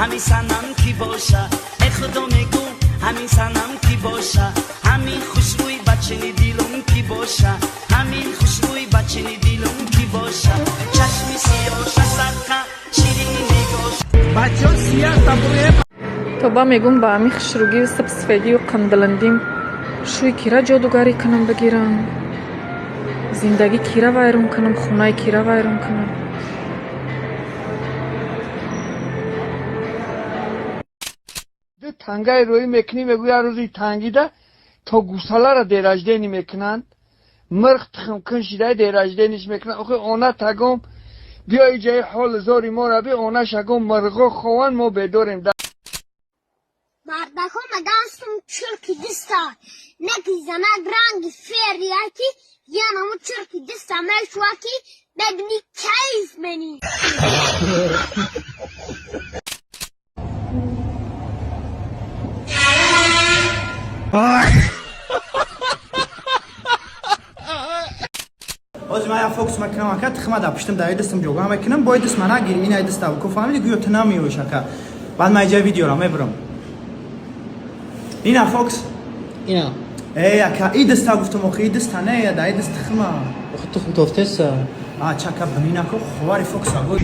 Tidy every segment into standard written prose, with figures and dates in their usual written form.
همین سنم کی باشه ای خدا میگو همین سنم کی باشه همین خوشبوی بچه دیلم کی باشه همین خوشبوی بچه دیلم کی باشه چشمی سیاش سرخه شیرین نگاش بچه ها سیاه تبوره тоба мегум ба ами хушругию сабсфедию қанбаландим шӯи кира ҷодугарӣ кунам багирам зиндагӣ кира вайрон кунам хонаи кира вайрон кунам тангаи рӯӣ мекунӣ мегӯя рӯзи тангида то гусалара дераждени мекунанд мирх тухмкун шидаи дераждениш мекунанд охи она тагом биёи ҷаи ҳол зори мо раби она шагом мирғо хованд мо бедорем مردها مگانستم چرکی دستا نکی زند رنگ فریاتی یا نمو چرکی دستا مشواکی ببینی کیف منی Oz ma ja fokus makna makat khmada pishtim da idistim joga maknam boydis mana gir ina idista ko family guyo tnamiyo shaka bad ma ja video ra mebram ina fox ina aka idista guftum oxi idista ne ya da idist khma خودتون توفتسا чака бинина ко ховари fox аго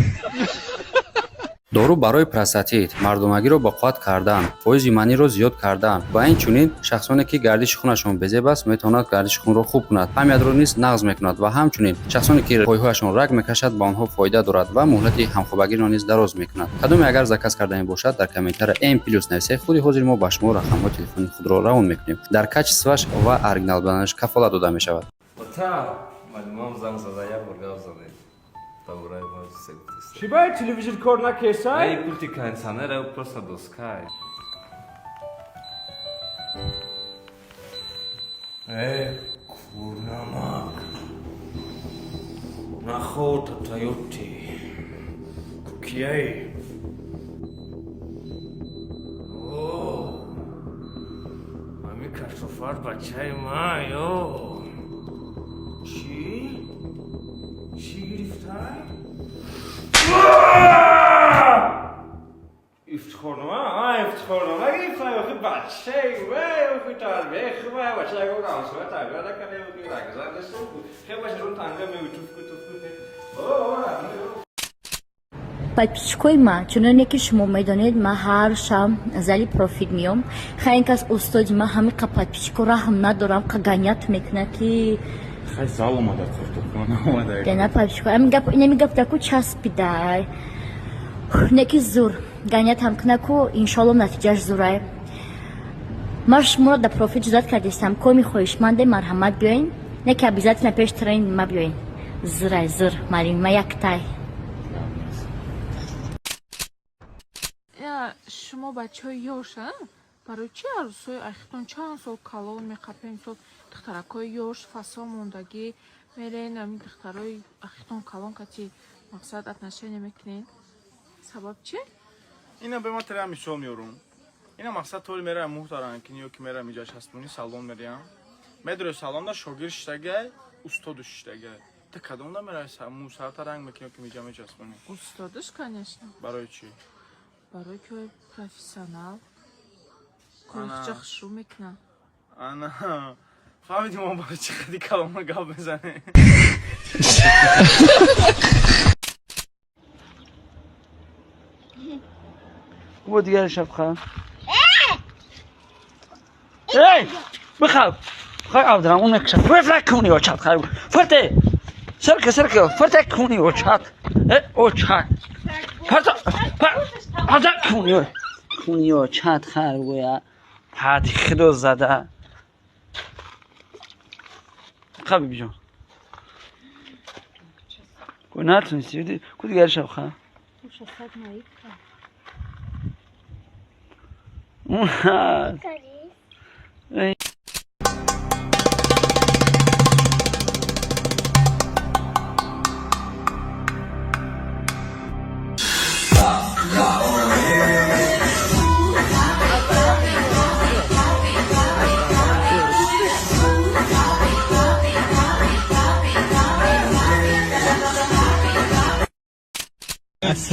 дору барои простатит мардумагиро ба қувват кардан фоизи маниро зиёд кардан ва инчунин шахсоне ки гардиши хунашон безеб аст метавонад гардиши хунро хуб кунад ҳамиадро низ нағз мекунад ва ҳамчунин шахсоне ки пойҳояшон раг мекашад ба онҳо фоида дорад ва муҳлати ҳамхобагиро низ дароз мекунад кадоме агар заказ карда мебошад дар комментария м+ нависед худи ҳозир мо ба шумо рақамҳои телефони худро равон мекунем дар качестваш ва оригинал буданаш кафолат дода мешавад Чи бай телевизор кор накесай? Ай пульти кондиционера просто доскай. Курнамак. Нахота Тойоти. Кукияй. О. Мами картофар бачай май, о. Чи? Чи гирифтай? افتخارنامه افتخارنامه گرفتم آخه بچه آخه تربیه خوبه بچه اگه اون همسایه تربیه نکنه و رگزن داشته بود خیلی بچه رون تنگه میگه توف подписчикои ма чуноне ки шумо медонед ман ҳар шам зали профит меом хай ин кас устоди ман ҳамиқа подписчико раҳм надорам қа ганят мекуна ки хай зал омада куртукона дена подписчико инами гап даку часпидай неки зур ганят ҳам куна ку иншоалло натиҷаш зурай ман шуморо да профит ҷузат кардистам коми хоҳишманде марҳамат биёин неки обязательно пеш тренинг ма биёин зурай зур марим ма яктай шумо бачаҳои ёша барои чи арӯсҳои ахитон чанд сол калон меқапем сол духтаракҳои ёш фасо мондагӣ мерен ами духтарои ахитон калон кати мақсад отношения мекунен сабаб чи ина бема тера мисол меорум ина мақсад толи мерам муҳтарам ки ниё ки мерам иҷа шастмуни салон мерам медуре салонда шогирд штагай устоду штагай та кадомда мерай мусарта ранг мекунё ки миҷа мечаспуни устодиш конечно барои чи барои ки профессионал кӯрихча хушрӯ мекуна ана фаҳмиди мо барои чи хади калома гап мезане بو دیگر شب خواهم ای بخواب خواهی آبدرم اون نکشد فرق کنی و چند خواهی فرته سرکه فرته کنی و چند او چند فرته کنی و چند خواهی بویا پادی خدو زده خواهی جان کنه نتونستی کو دیگر شب خواهم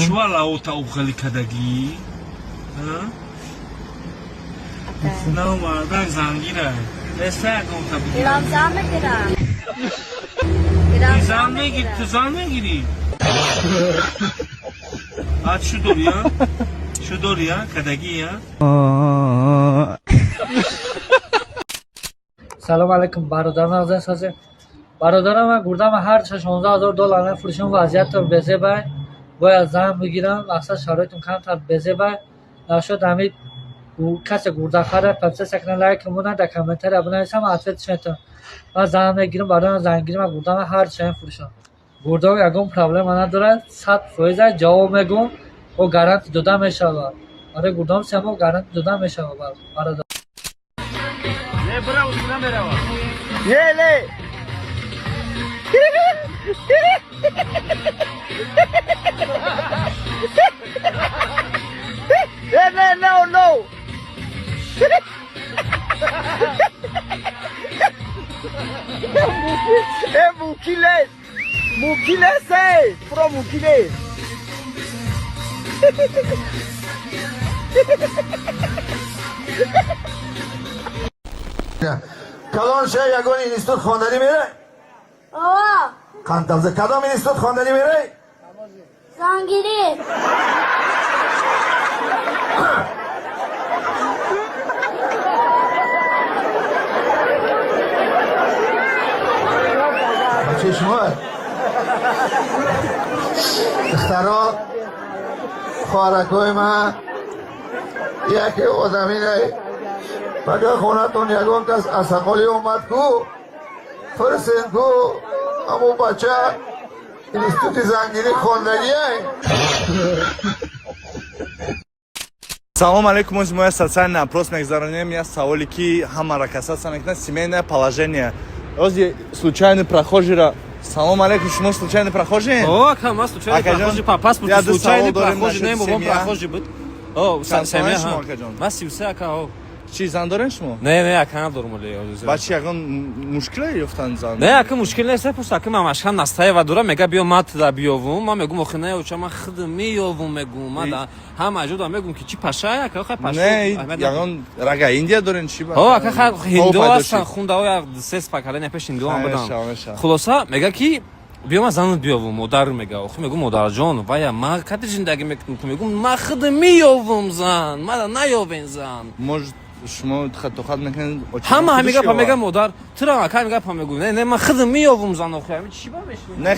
چوال او تا اوغلی کدگی نه مردن زنگیره دسته اگم تبیدی ایران زن بگیرم زن میگیری تو زن میگیری آت شو دوری ها شو دوری ها کدگی ها سلام علیکم برادرم نازن سازه برادرم من گردم هر 16,000 دلار نفروشم وضعیت رو بزه بای باید زن بگیرم اصلا شرایطم کمتر بزه بای نشد همین کسی گرده خره پس سکنه لایک مونه در کامنتر بنویسم اتفاق شدم من زن میگیرم برادرم زن گیرم گردم هر چه فروشم گرده یکم پرابلم نداره 100% جواب میگم و گارانتی داده میشه آره گردم سمو گارانتی داده میشه برادر نه برا اونم برا یله no. Mukiles, pro mukiles. کدام شهر یگان اینستیتوت خواندنی میره؟ آوا قنطلزه کدام اینستیتوت خواندنی میره؟ زنگیری بچه شما دخترها خوارکای من یکی آدمی نه مگه خونتون یگان کس اسقالی اومد کو فرسین کو امو بچه اینستیتوت زنگیری خوندگی Салом алейкум, из моя социальный опрос мегзаронем я саули ки хамара касаться на семейное положение. Ози случайный прохожий. Салом алейкум, шумо случайный прохожий? О, кама случайный прохожий по паспорту случайный прохожий, не бобом прохожий بود. О, семья. Вас 33 ака о. Чи зан дорен шумо? Не, ака надорм оли. Бачи ягон мушкила ёфтан зан. Не, ака мушкил нест, просто ака мамашхан настаева дора мега биё мат да биёвум, ма мегум охне оча ма хид миёвум мегум, ма да ҳам аҷуда мегум ки чи пашая, ака хай паша. Не, ягон рага Индия дорен чи ба. О, ака хай хинду астан, хунда я сес пакале не пеш хинду ам будам. Хулоса мега ки биё ма зан биёвум, модар мега, охи мегум модар ҷон, вая ма кати зиндаги мегум ма хид миёвум зан, ма да наёвен зан. Может شما خط میکنید همه میگه پا میگه مادر ترا کا میگه پا میگه نه من خودم میوم زن آخه چی با بشه نه